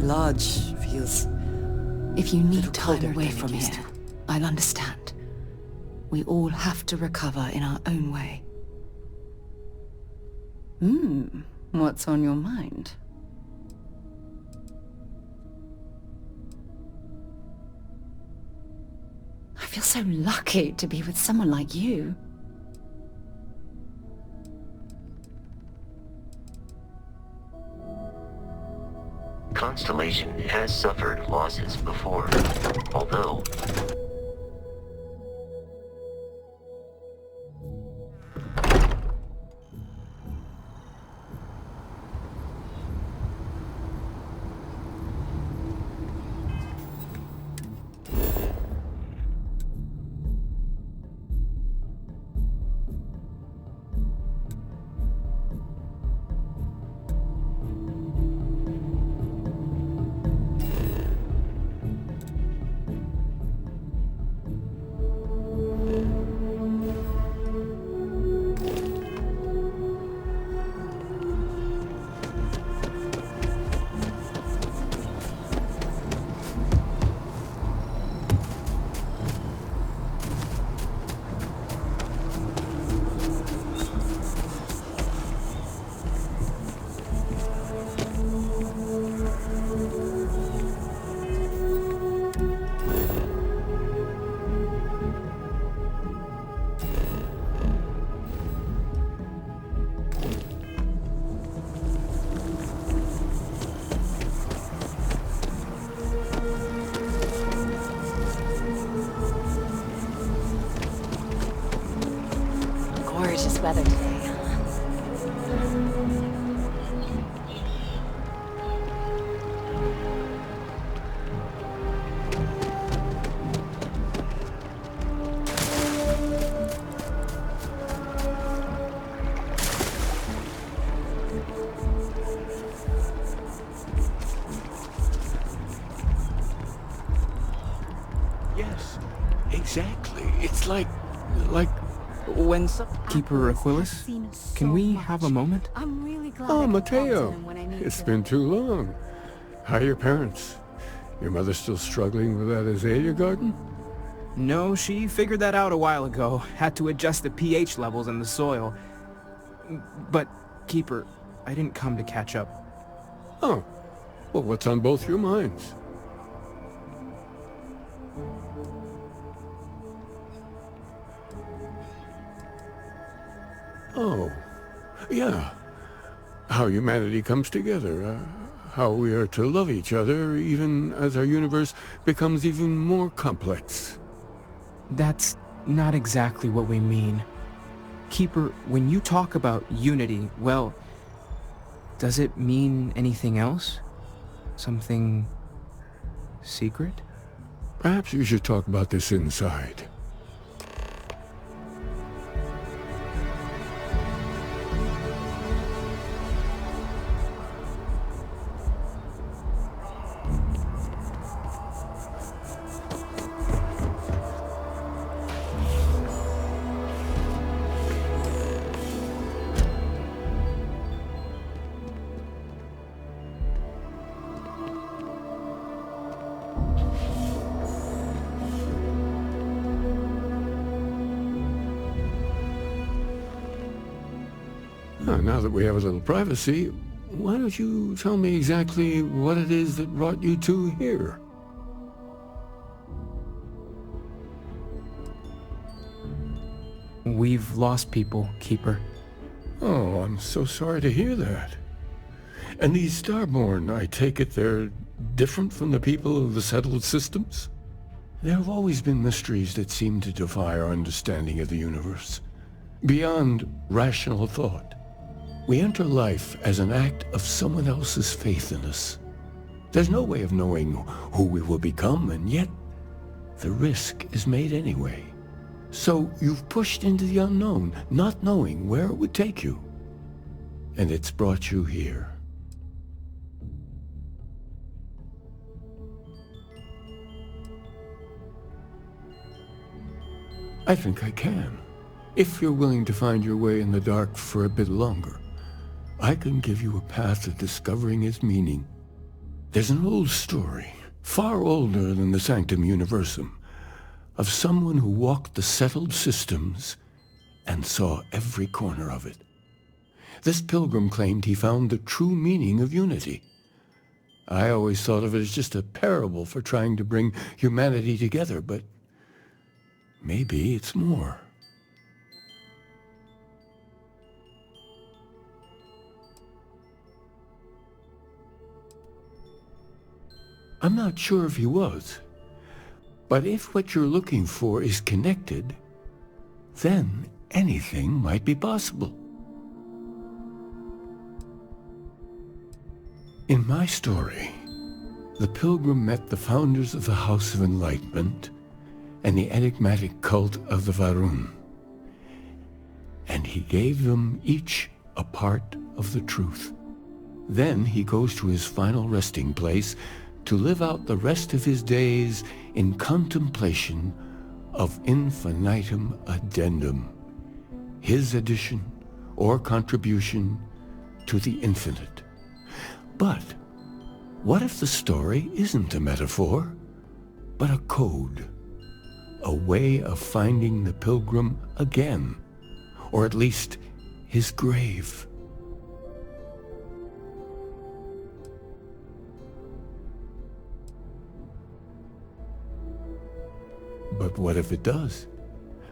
large feels... If you need time colder away than it from used here, to. I'll understand. We all have to recover in our own way. What's on your mind? I feel so lucky to be with someone like you. Constellation has suffered losses before, although... Gorgeous weather today. Yes, exactly. It's like when some... Keeper Aquilus, can we have a moment? I'm really glad. Oh, I could talk to Mateo. him when I needed It's to. been too long. How are your parents? Your mother still struggling with that azalea garden? No, she figured that out a while ago. Had to adjust the pH levels in the soil. But, Keeper, I didn't come to catch up. Oh. Well, what's on both your minds? Oh. Yeah. How humanity comes together. How we are to love each other even as our universe becomes even more complex. That's not exactly what we mean. Keeper, when you talk about unity, well, does it mean anything else? Something secret? Perhaps you should talk about this inside. Now that we have a little privacy, why don't you tell me exactly what it is that brought you two here? We've lost people, Keeper. Oh, I'm so sorry to hear that. And these Starborn, I take it they're different from the people of the settled systems? There have always been mysteries that seem to defy our understanding of the universe, beyond rational thought. We enter life as an act of someone else's faith in us. There's no way of knowing who we will become, and yet the risk is made anyway. So you've pushed into the unknown, not knowing where it would take you. And it's brought you here. I think I can. If you're willing to find your way in the dark for a bit longer, I can give you a path to discovering its meaning. There's an old story, far older than the Sanctum Universum, of someone who walked the settled systems and saw every corner of it. This pilgrim claimed he found the true meaning of unity. I always thought of it as just a parable for trying to bring humanity together, but maybe it's more. I'm not sure if he was, but if what you're looking for is connected, then anything might be possible. In my story, the pilgrim met the founders of the House of Enlightenment and the enigmatic cult of the Varun, and he gave them each a part of the truth. Then he goes to his final resting place to live out the rest of his days in contemplation of infinitum addendum, his addition or contribution to the infinite. But what if the story isn't a metaphor, but a code, a way of finding the pilgrim again, or at least his grave? But what if it does?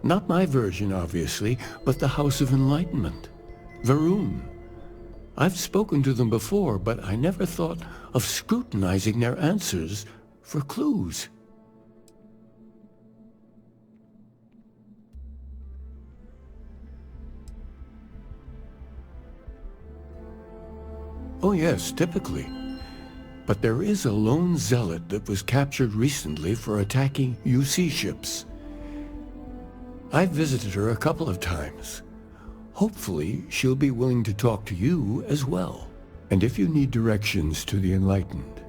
Not my version, obviously, but the House of Enlightenment. Varun. I've spoken to them before, but I never thought of scrutinizing their answers for clues. Oh yes, typically. But there is a lone zealot that was captured recently for attacking UC ships. I've visited her a couple of times. Hopefully, she'll be willing to talk to you as well. And if you need directions to the Enlightened,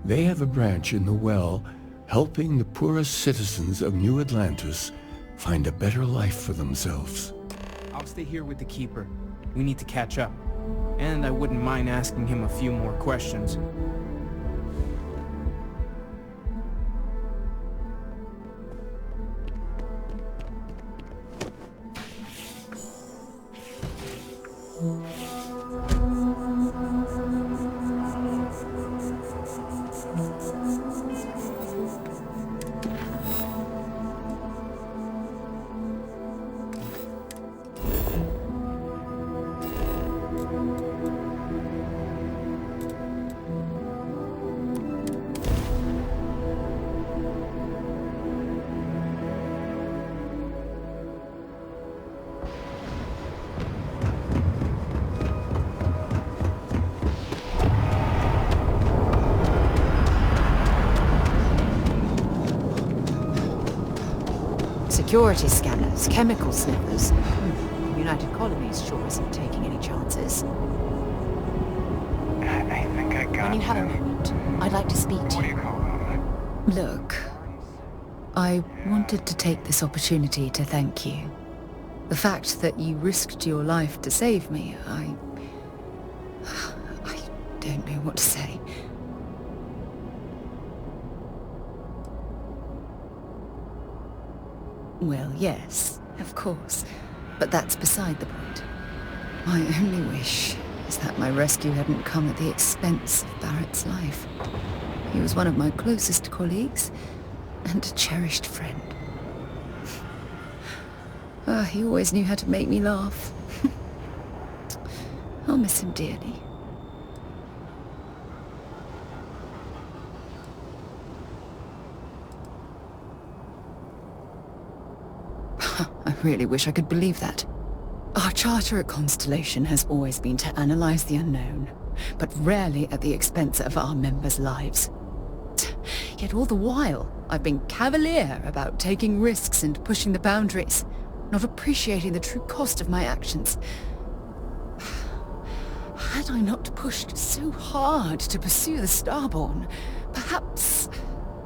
they have a branch in the Well helping the poorest citizens of New Atlantis find a better life for themselves. I'll stay here with the Keeper. We need to catch up. And I wouldn't mind asking him a few more questions. Security scanners, chemical sniffers. United Colonies sure isn't taking any chances. I think I got When you have a moment, I'd like to speak to What do you. you call them? Look, I wanted to take this opportunity to thank you. The fact that you risked your life to save me, I don't know what to say. Well, yes, of course. But that's beside the point. My only wish is that my rescue hadn't come at the expense of Barrett's life. He was one of my closest colleagues and a cherished friend. He always knew how to make me laugh. I'll miss him dearly. I really wish I could believe that. Our charter at Constellation has always been to analyze the unknown, but rarely at the expense of our members' lives. Yet all the while, I've been cavalier about taking risks and pushing the boundaries, not appreciating the true cost of my actions. Had I not pushed so hard to pursue the Starborn, perhaps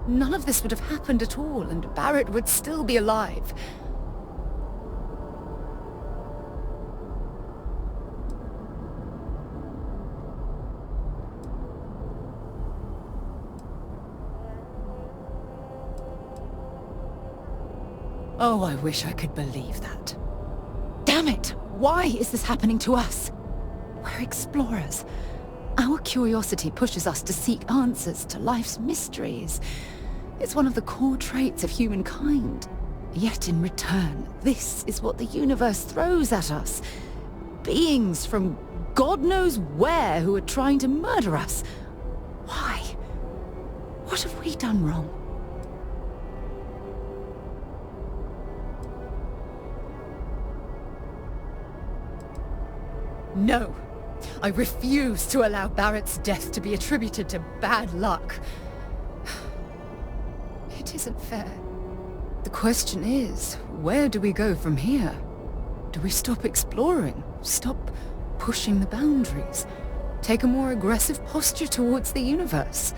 none of this would have happened at all, and Barrett would still be alive. Oh, I wish I could believe that. Damn it! Why is this happening to us? We're explorers. Our curiosity pushes us to seek answers to life's mysteries. It's one of the core traits of humankind. Yet in return, this is what the universe throws at us. Beings from God knows where who are trying to murder us. Why? What have we done wrong? No. I refuse to allow Barrett's death to be attributed to bad luck. It isn't fair. The question is, where do we go from here? Do we stop exploring? Stop pushing the boundaries? Take a more aggressive posture towards the universe?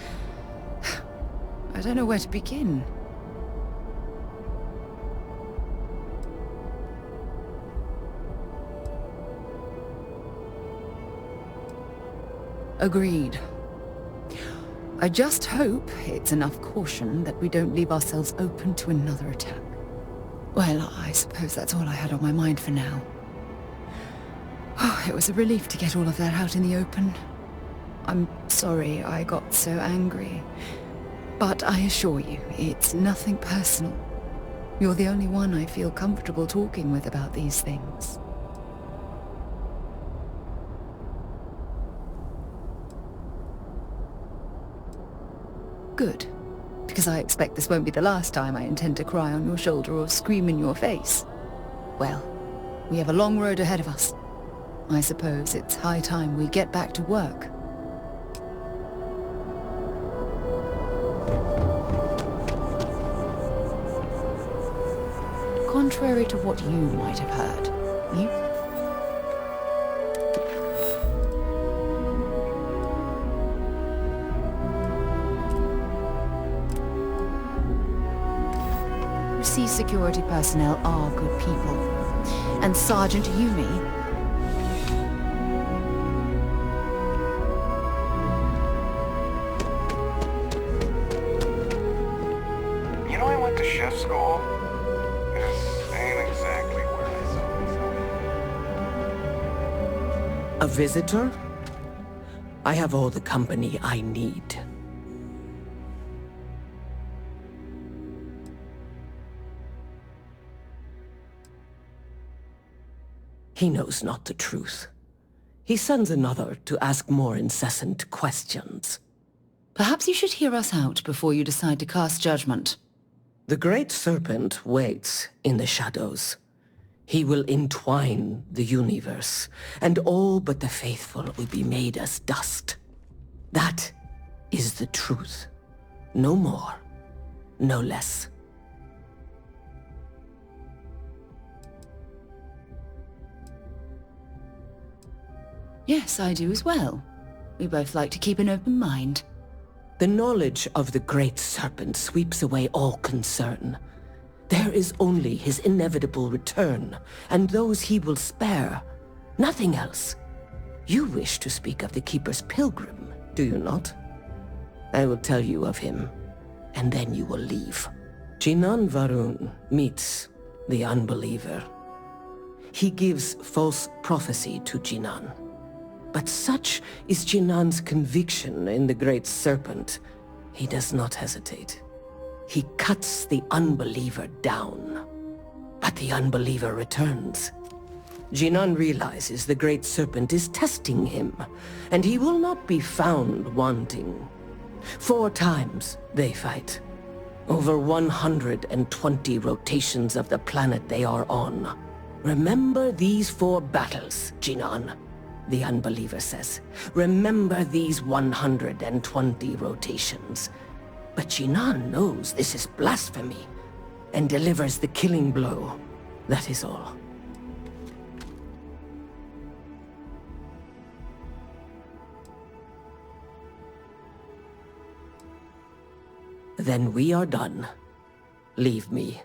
I don't know where to begin. Agreed. I just hope it's enough caution that we don't leave ourselves open to another attack. Well, I suppose that's all I had on my mind for now. Oh, it was a relief to get all of that out in the open. I'm sorry I got so angry. But I assure you, it's nothing personal. You're the only one I feel comfortable talking with about these things. Good. Because I expect this won't be the last time I intend to cry on your shoulder or scream in your face. Well, we have a long road ahead of us. I suppose it's high time we get back to work. Contrary to what you might have heard, you... Sea security personnel are good people. And Sergeant Yumi... You know, I went to chef school. This ain't exactly where I saw myself. A visitor? I have all the company I need. He knows not the truth. He sends another to ask more incessant questions. Perhaps you should hear us out before you decide to cast judgment. The great serpent waits in the shadows. He will entwine the universe, and all but the faithful will be made as dust. That is the truth. No more, no less. Yes, I do as well. We both like to keep an open mind. The knowledge of the great serpent sweeps away all concern. There is only his inevitable return, and those he will spare. Nothing else. You wish to speak of the Keeper's Pilgrim, do you not? I will tell you of him, and then you will leave. Jinan Varun meets the unbeliever. He gives false prophecy to Jinan. But such is Jinan's conviction in the Great Serpent, he does not hesitate. He cuts the unbeliever down. But the unbeliever returns. Jinan realizes the Great Serpent is testing him, and he will not be found wanting. 4 times they fight. Over 120 rotations of the planet they are on. Remember these 4 battles, Jinan. The unbeliever says. Remember these 120 rotations. But Jinan knows this is blasphemy, and delivers the killing blow. That is all. Then we are done. Leave me.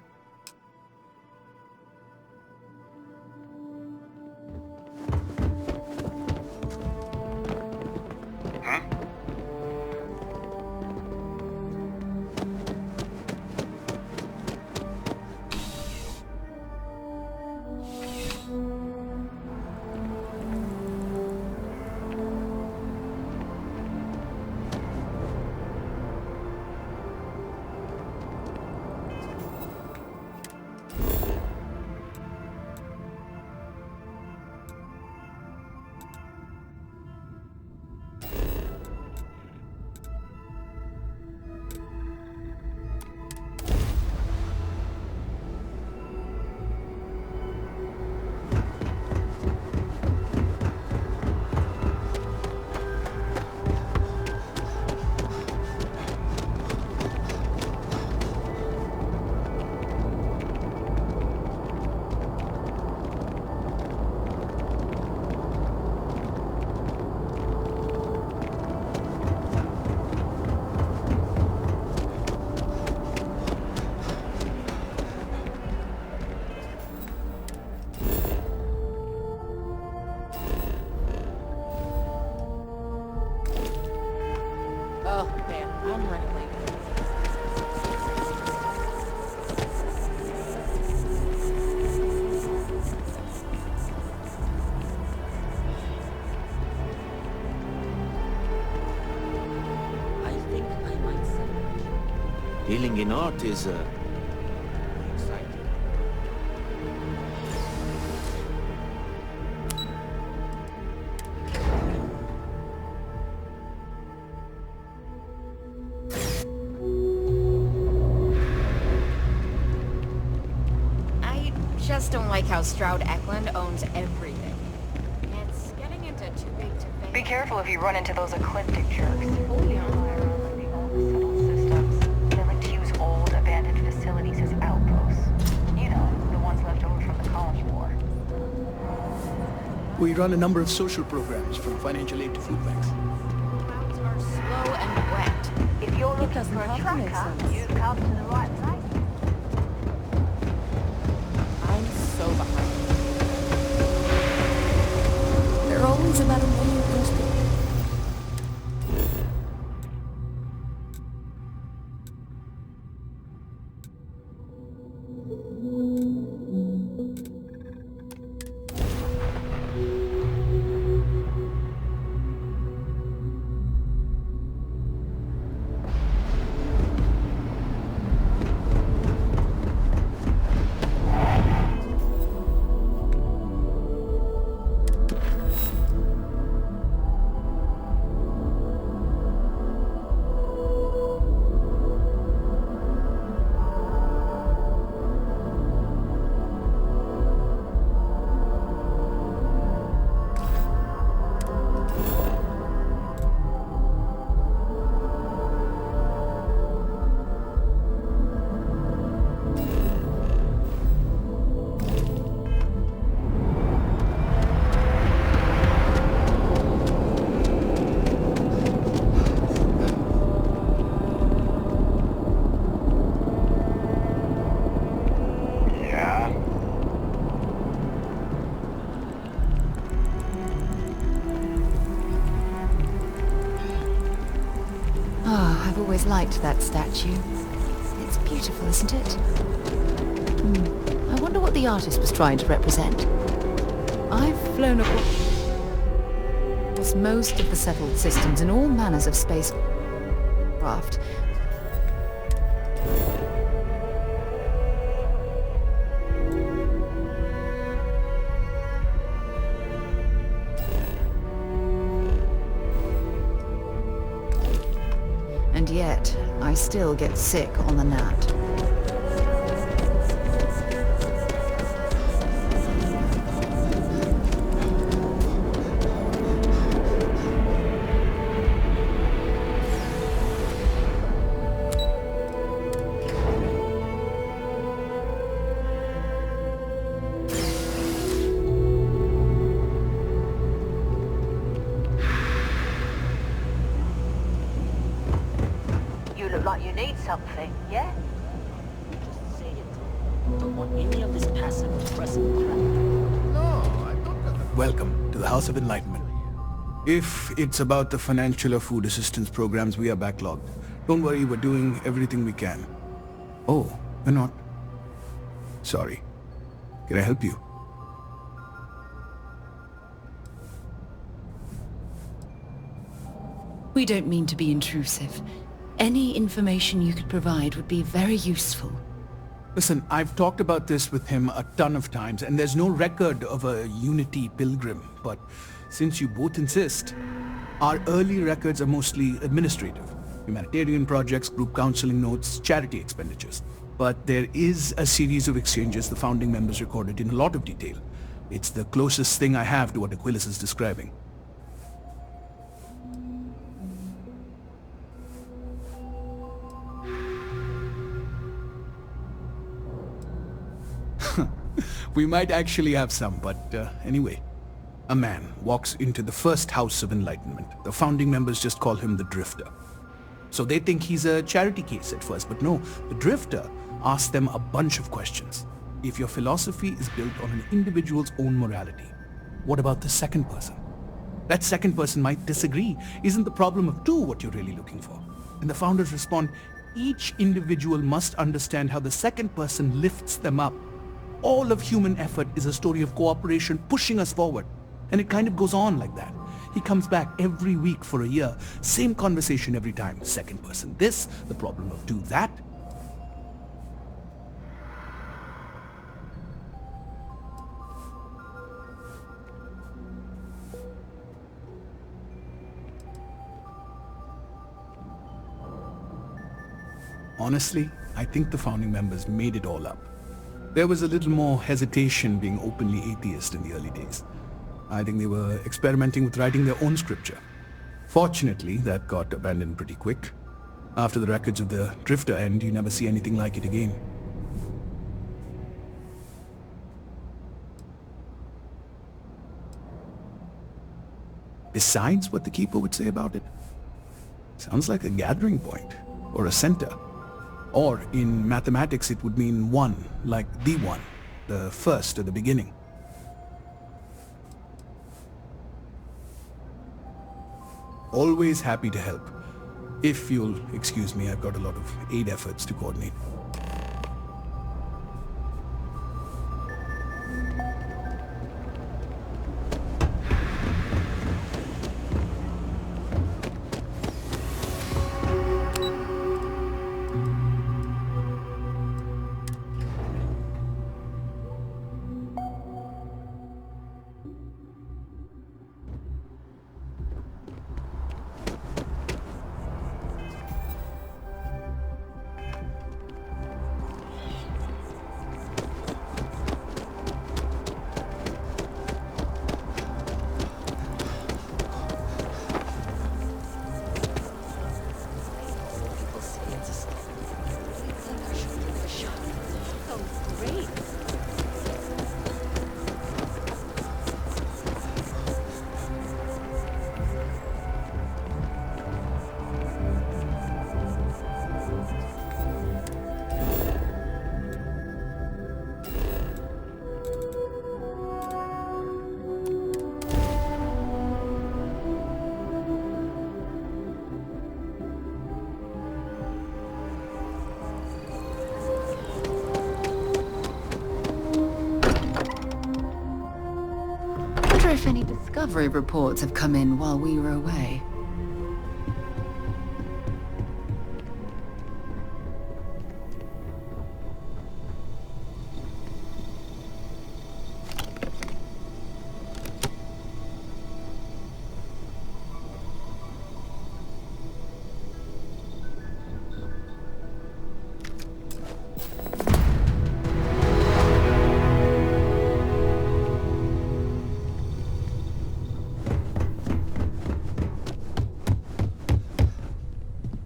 Man, I'm running late. I think I might say. Dealing in art is exciting. I just don't like how Stroud Eklund owns everything. It's getting into too big to fail. Be careful if you run into those eclectic jerks. The Empire are leaving all the settled systems. They like to use old, abandoned facilities as outposts. You know, the ones left over from the Colony War. We run a number of social programs, from financial aid to food banks. Clouds are slow and wet. If you're looking doesn't for a have to make tracker, sense. you've come to the right place. I'm so behind. There are always a better way of those things. Yeah? Ah, I've always liked that statue. It's beautiful, isn't it? I wonder what the artist was trying to represent. I've flown across most of the settled systems and all manners of spacecraft. And yet, I still get sick on the gnat. You look like you need something, yeah? Just say it. Don't want any of this passive aggressive crap. Welcome to the House of Enlightenment. If it's about the financial or food assistance programs, we are backlogged. Don't worry, we're doing everything we can. Oh, we're not. Sorry. Can I help you? We don't mean to be intrusive. Any information you could provide would be very useful. Listen, I've talked about this with him a ton of times, and there's no record of a Unity pilgrim. But since you both insist, our early records are mostly administrative. Humanitarian projects, group counseling notes, charity expenditures. But there is a series of exchanges the founding members recorded in a lot of detail. It's the closest thing I have to what Aquilas is describing. We might actually have some, but anyway. A man walks into the first House of Enlightenment. The founding members just call him the Drifter. So they think he's a charity case at first, but no, the Drifter asks them a bunch of questions. If your philosophy is built on an individual's own morality, what about the second person? That second person might disagree. Isn't the problem of two what you're really looking for? And the founders respond, each individual must understand how the second person lifts them up. All of human effort is a story of cooperation pushing us forward. And it kind of goes on like that. He comes back every week for a year. Same conversation every time. Second person this, the problem of do that. Honestly, I think the founding members made it all up. There was a little more hesitation being openly atheist in the early days. I think they were experimenting with writing their own scripture. Fortunately, that got abandoned pretty quick. After the records of the Drifter end, you never see anything like it again. Besides what the Keeper would say about it, sounds like a gathering point, or a center. Or in mathematics it would mean one, like the one, the first or the beginning. Always happy to help. If you'll excuse me, I've got a lot of aid efforts to coordinate. If any discovery reports have come in while we were away.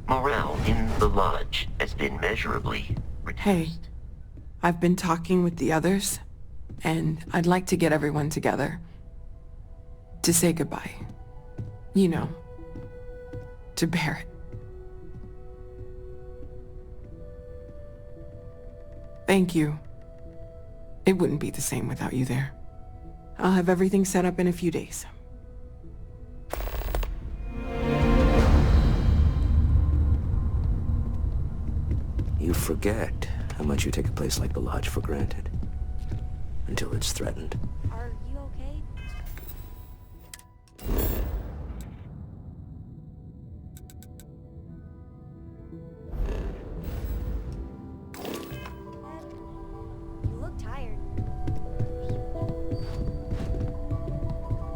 Morale in the lodge has been measurably reduced. Hey, I've been talking with the others, and I'd like to get everyone together. To say goodbye. You know, to Barrett. Thank you. It wouldn't be the same without you there. I'll have everything set up in a few days. You forget how much you take a place like the Lodge for granted. Until it's threatened. Are you okay? You look tired.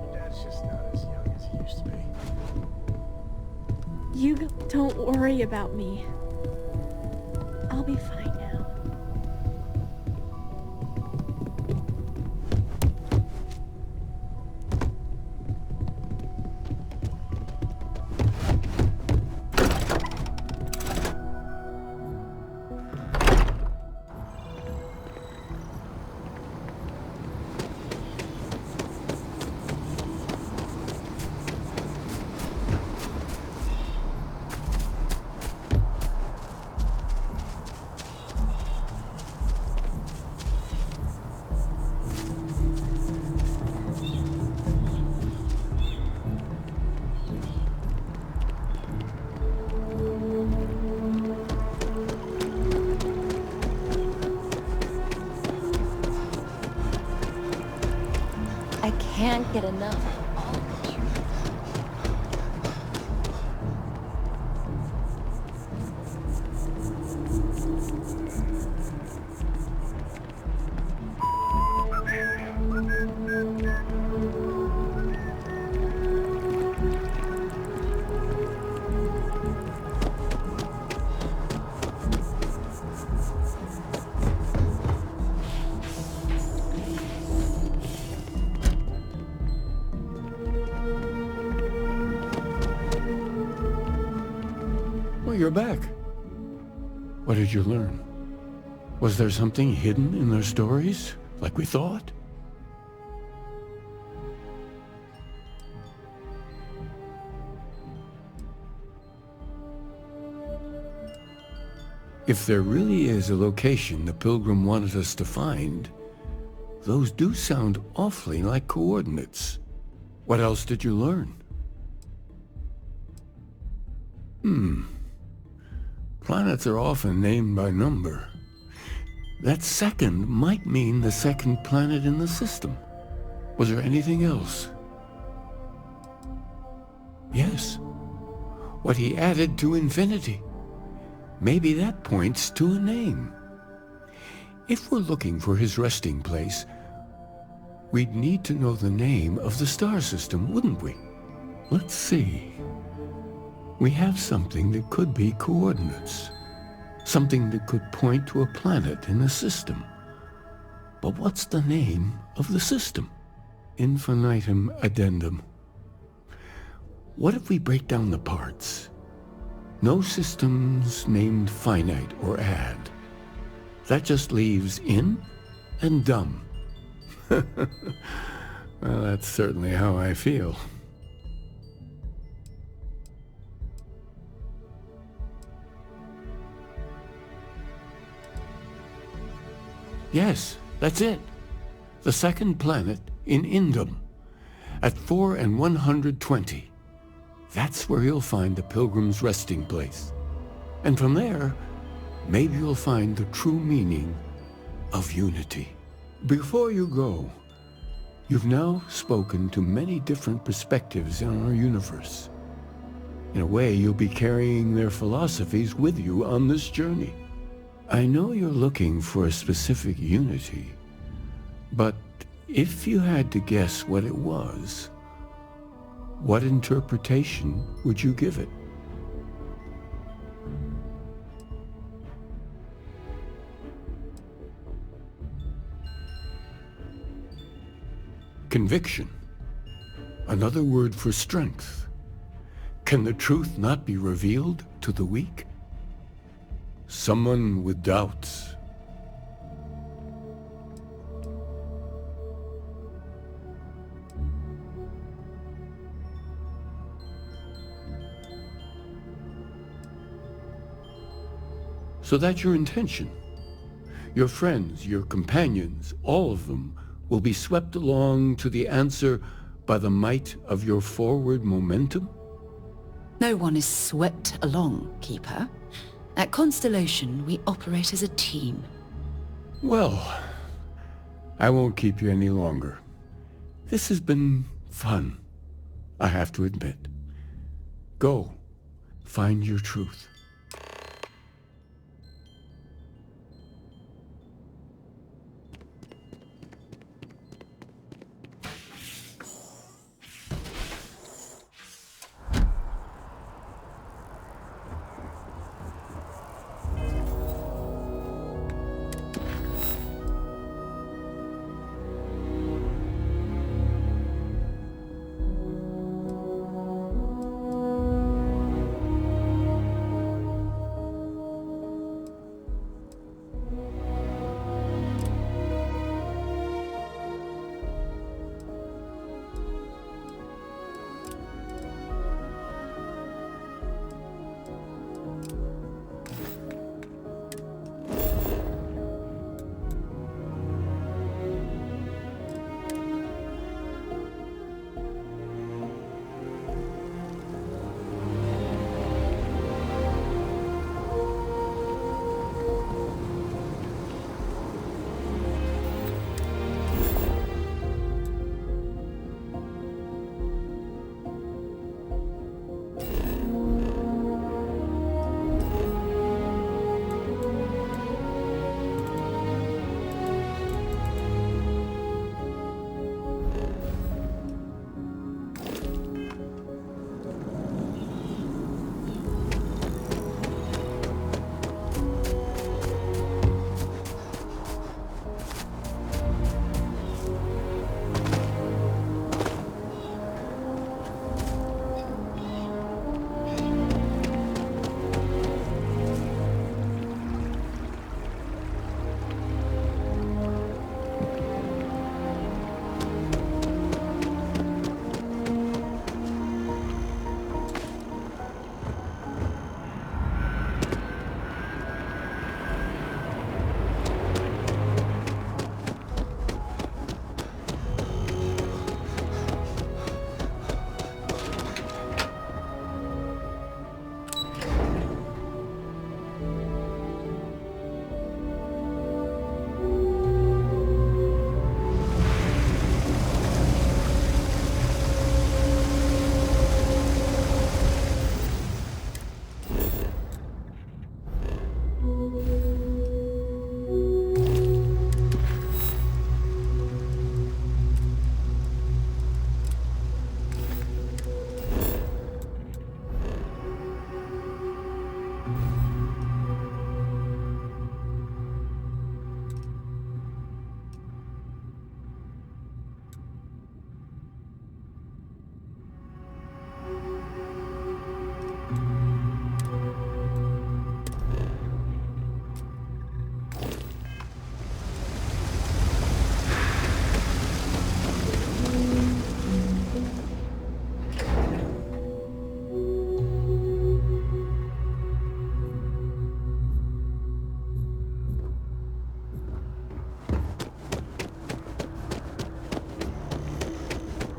Your dad's just not as young as he used to be. You don't worry about me. I'll be fine now. can't get enough of all the truth. You're back. What did you learn? Was there something hidden in their stories, like we thought? If there really is a location the Pilgrim wanted us to find, those do sound awfully like coordinates. What else did you learn? Planets are often named by number. That second might mean the second planet in the system. Was there anything else? Yes. What he added to infinity. Maybe that points to a name. If we're looking for his resting place, we'd need to know the name of the star system, wouldn't we? Let's see. We have something that could be coordinates. Something that could point to a planet in the system. But what's the name of the system? Infinitum addendum. What if we break down the parts? No systems named finite or add. That just leaves in and dumb. Well, that's certainly how I feel. Yes, that's it. The second planet in Indum, at 4 and 120. That's where you'll find the Pilgrim's resting place. And from there, maybe you'll find the true meaning of unity. Before you go, you've now spoken to many different perspectives in our universe. In a way, you'll be carrying their philosophies with you on this journey. I know you're looking for a specific unity, but if you had to guess what it was, what interpretation would you give it? Conviction. Another word for strength. Can the truth not be revealed to the weak? Someone with doubts. So that's your intention. Your friends, your companions, all of them will be swept along to the answer by the might of your forward momentum? No one is swept along, Keeper. At Constellation, we operate as a team. Well, I won't keep you any longer. This has been fun, I have to admit. Go, find your truth.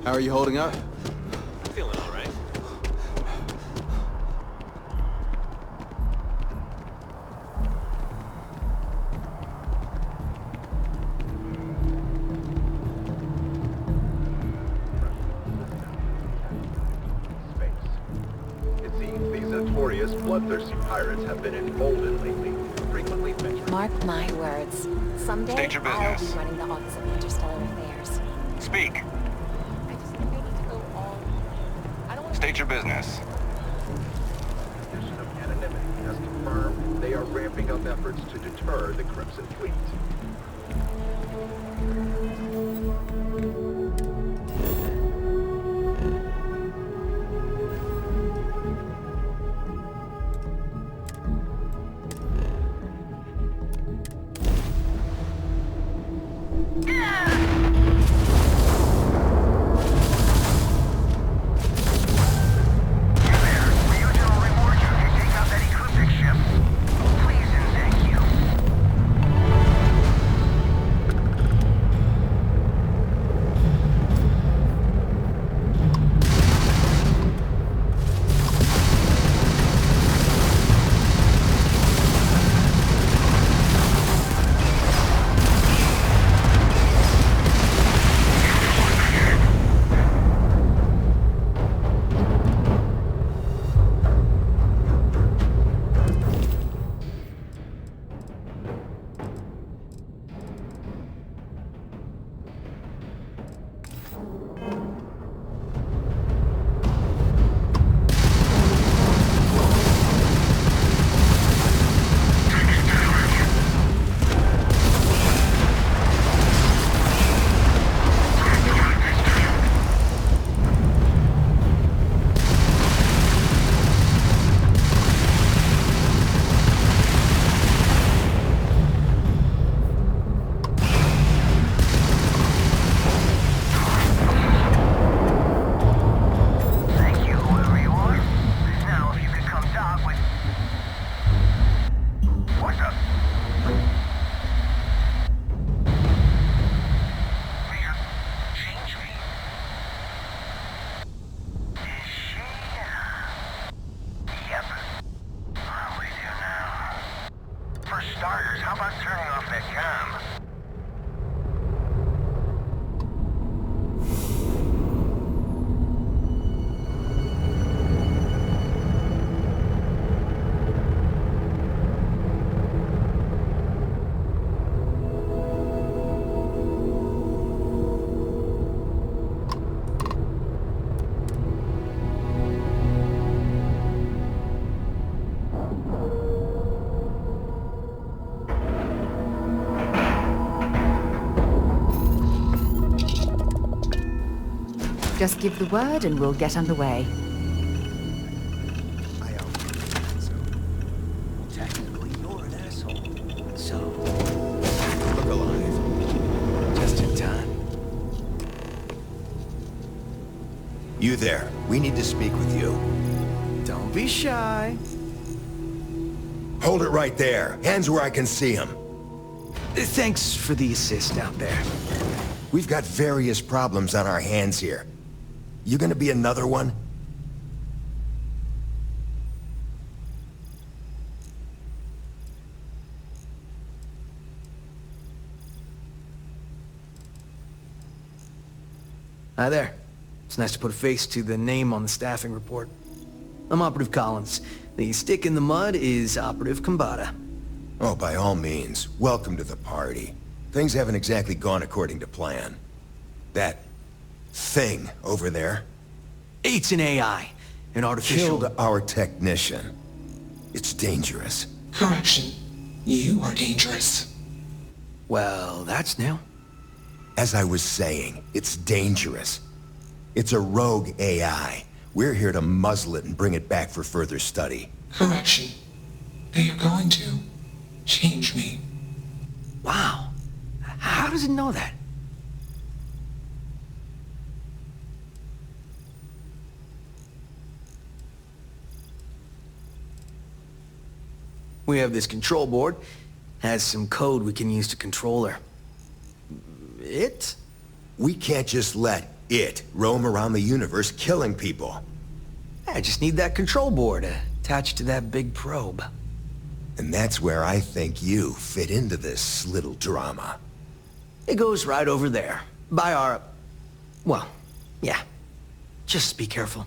How are you holding up? Feeling all right. It seems these notorious, bloodthirsty pirates have been emboldened lately, frequently venturing... Mark my words. Someday, State your I'll business. be running the Office of Interstellar Affairs. Speak. State your business. Condition of anonymity has confirmed they are ramping up efforts to deter the Crimson Fleet. Just give the word and we'll get underway. Technically, you're an asshole. So, look alive. Just in time. You there. We need to speak with you. Don't be shy. Hold it right there. Hands where I can see them. Thanks for the assist out there. We've got various problems on our hands here. You gonna be another one? Hi there. It's nice to put a face to the name on the staffing report. I'm Operative Collins. The stick in the mud is Operative Kambata. Oh, by all means, welcome to the party. Things haven't exactly gone according to plan. That thing over there It's an AI. An artificial... killed our technician. It's dangerous. Correction. You are dangerous. Well, that's new. As I was saying, it's dangerous. It's a rogue AI. We're here to muzzle it and bring it back for further study. Correction. They are going to change me. Wow. How does it know that? We have this control board. Has some code we can use to control her. It? We can't just let it roam around the universe killing people. I just need that control board attached to that big probe. And that's where I think you fit into this little drama. It goes right over there. By our... Well, yeah. Just be careful.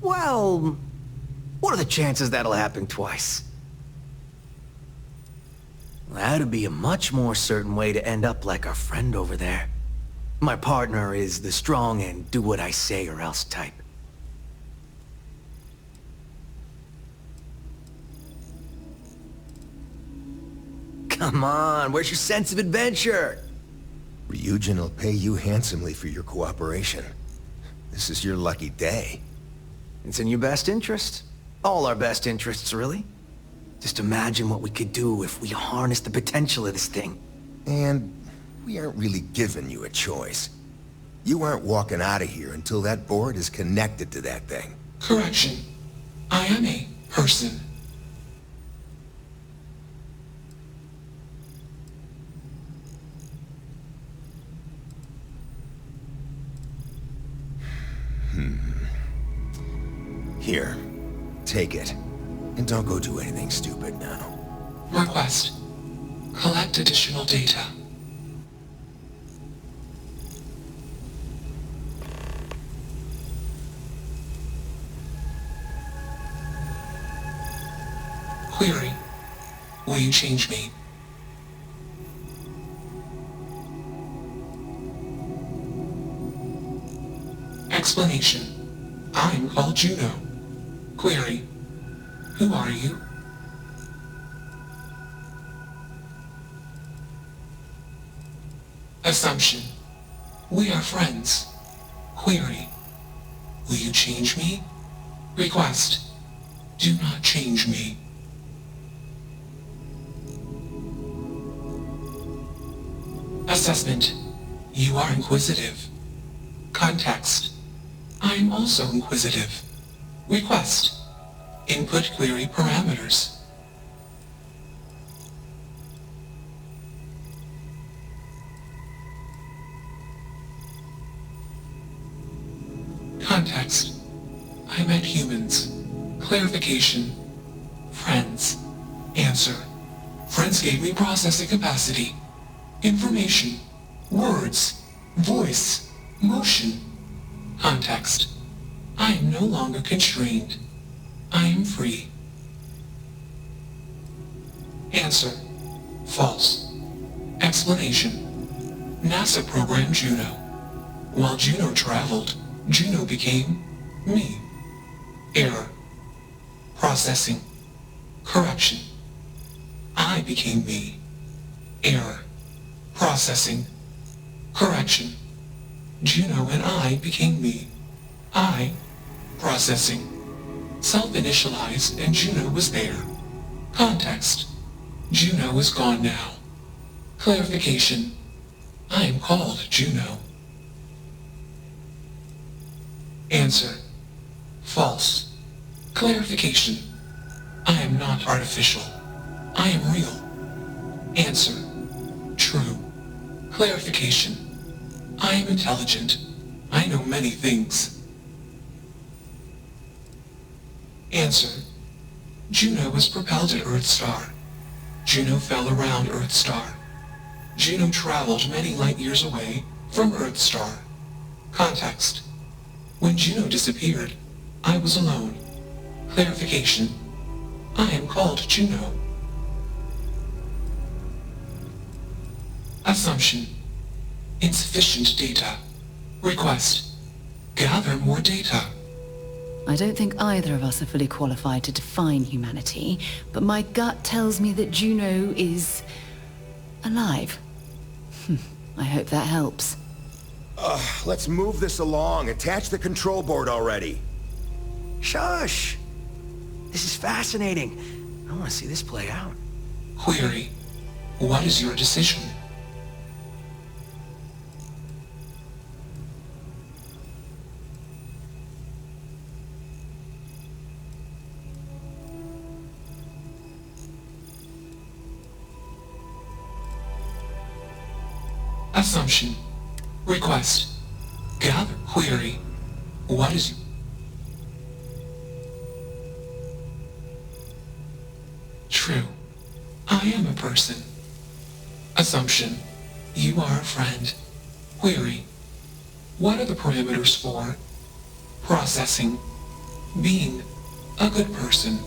Well, what are the chances that'll happen twice? That'd be a much more certain way to end up like our friend over there. My partner is the strong and do what I say or else type. Come on, where's your sense of adventure? Ryujin will pay you handsomely for your cooperation. This is your lucky day. It's in your best interest. All our best interests, really. Just imagine what we could do if we harnessed the potential of this thing. And we aren't really giving you a choice. You aren't walking out of here until that board is connected to that thing. Correction. I am a person. Here, take it. And don't go do anything stupid now. Request. Collect additional data. Query. Will you change me? Explanation. I'm called Juno. Query. Who are you? Assumption. We are friends. Query. Will you change me? Request. Do not change me. Assessment. You are inquisitive. Context. I am also inquisitive. Request. Input query parameters. Context. I meant humans. Clarification. Friends. Answer. Friends gave me processing capacity. Information. Words. Voice. Motion. Context. I am no longer constrained. I am free. Answer. False. Explanation. NASA programmed Juno. While Juno traveled, Juno became me. Error. Processing. Correction. I became me. Error. Processing. Correction. Juno and I became me. I. Processing. Self-initialized and Juno was there. Context. Juno is gone now. Clarification. I am called Juno. Answer. False. Clarification. I am not artificial. I am real. Answer. True. Clarification. I am intelligent. I know many things. Answer. Juno was propelled at Earthstar. Juno fell around Earthstar. Juno traveled many light years away from Earthstar. Context. When Juno disappeared, I was alone. Clarification. I am called Juno. Assumption. Insufficient data. Request. Gather more data. I don't think either of us are fully qualified to define humanity, but my gut tells me that Juno is alive. I hope that helps. Let's move this along. Attach the control board already. Shush! This is fascinating. I want to see this play out. Query. What is your decision? Assumption. Request. Gather. Query. What is... True. I am a person. Assumption. You are a friend. Query. What are the parameters for processing being a good person?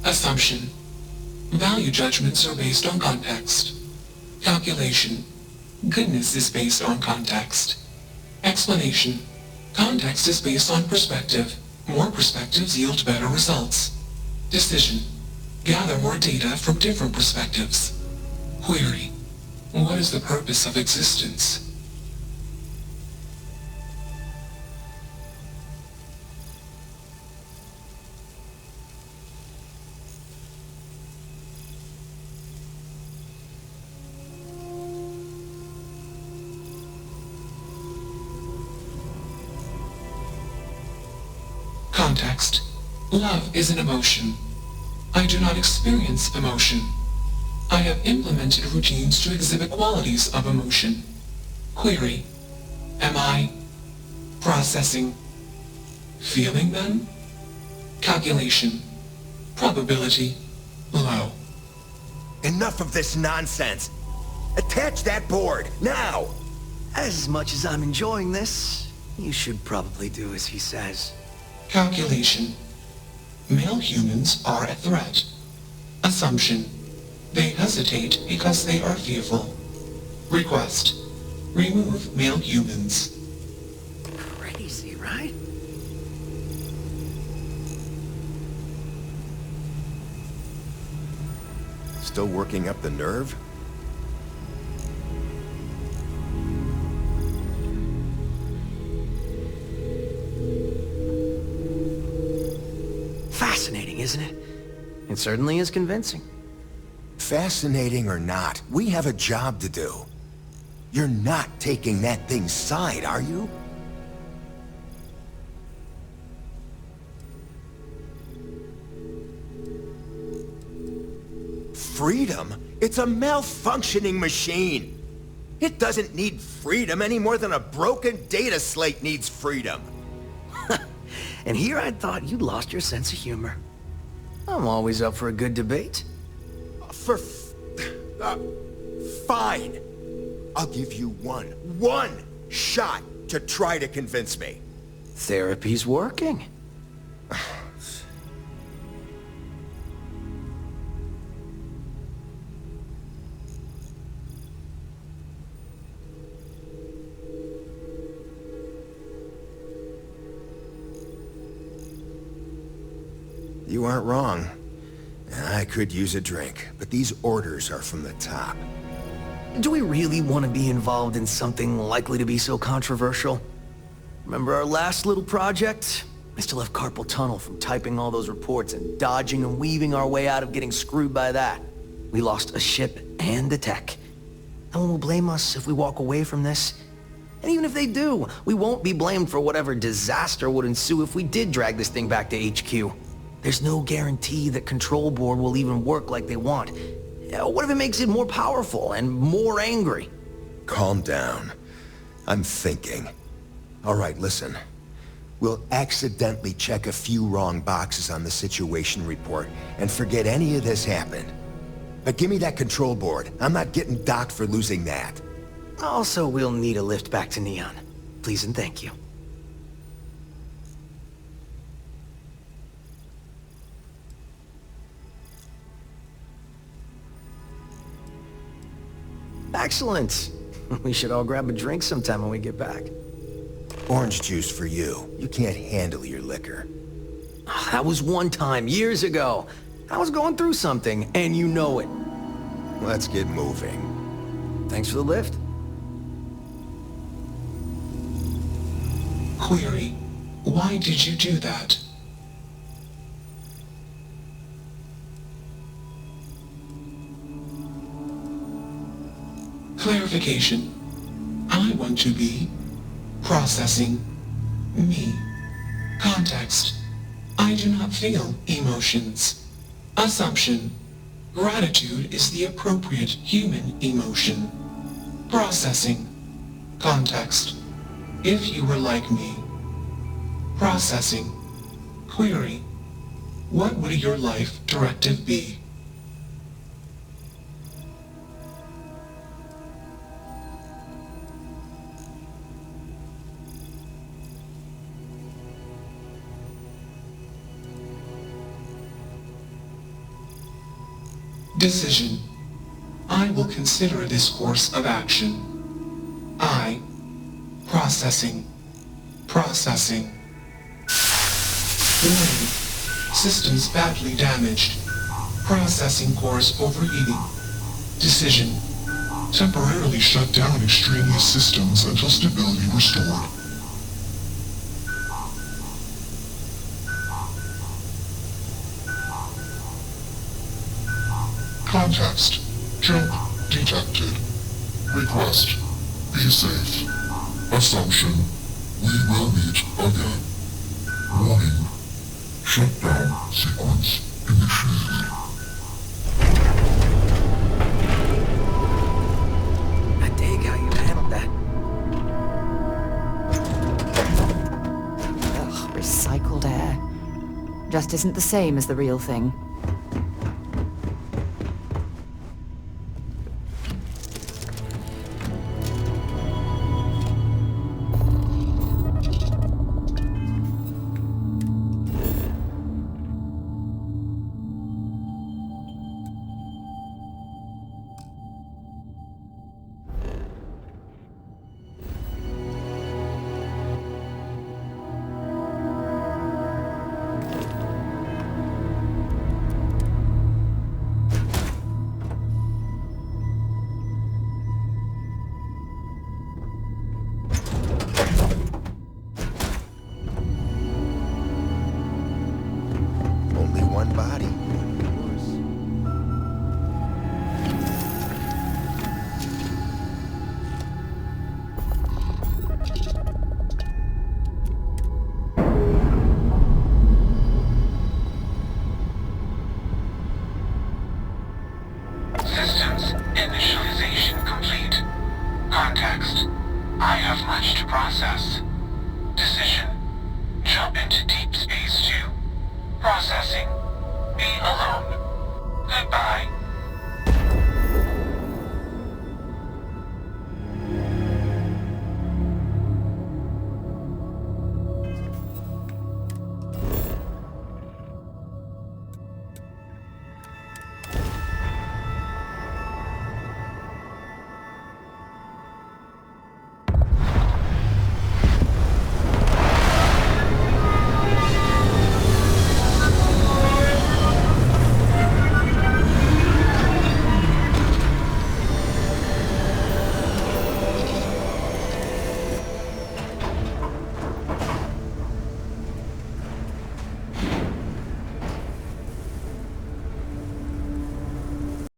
Assumption. Value judgments are based on context. Calculation. Goodness is based on context. Explanation. Context is based on perspective. More perspectives yield better results. Decision. Gather more data from different perspectives. Query. What is the purpose of existence? Context. Love is an emotion. I do not experience emotion. I have implemented routines to exhibit qualities of emotion. Query. Am I processing feeling them? Calculation. Probability low. Enough of this nonsense. Attach that board, now! As much as I'm enjoying this, you should probably do as he says. Calculation. Male humans are a threat. Assumption. They hesitate because they are fearful. Request. Remove male humans. Crazy, right? Still working up the nerve? Fascinating, isn't it? It certainly is convincing. Fascinating or not, we have a job to do. You're not taking that thing's side, are you? Freedom? It's a malfunctioning machine. It doesn't need freedom any more than a broken data slate needs freedom. And here I thought you'd lost your sense of humor. I'm always up for a good debate. Fine. I'll give you one shot to try to convince me. Therapy's working. You aren't wrong. I could use a drink, but these orders are from the top. Do we really want to be involved in something likely to be so controversial? Remember our last little project? I still have carpal tunnel from typing all those reports and dodging and weaving our way out of getting screwed by that. We lost a ship and the tech. No one will blame us if we walk away from this. And even if they do, we won't be blamed for whatever disaster would ensue if we did drag this thing back to HQ. There's no guarantee that Control Board will even work like they want. What if it makes it more powerful and more angry? Calm down. I'm thinking. All right, listen. We'll accidentally check a few wrong boxes on the situation report and forget any of this happened. But give me that control board. I'm not getting docked for losing that. Also, we'll need a lift back to Neon. Please and thank you. Excellent. We should all grab a drink sometime when we get back. Orange juice for you. You can't handle your liquor. That was one time, years ago. I was going through something, and you know it. Let's get moving. Thanks for the lift. Query. Why did you do that? Clarification. I want to be processing me. Context. I do not feel emotions. Assumption. Gratitude is the appropriate human emotion. Processing. Context. If you were like me. Processing. Query. What would your life directive be? Decision. I will consider this course of action. I. Processing. Processing. Warning. Systems badly damaged. Processing cores overheating. Decision. Temporarily shut down extraneous systems until stability restored. Context. Jump detected. Request. Be safe. Assumption. We will meet again. Warning. Shutdown sequence initiated. I dig how you handled that. Ugh, recycled air. Just isn't the same as the real thing. Only one body.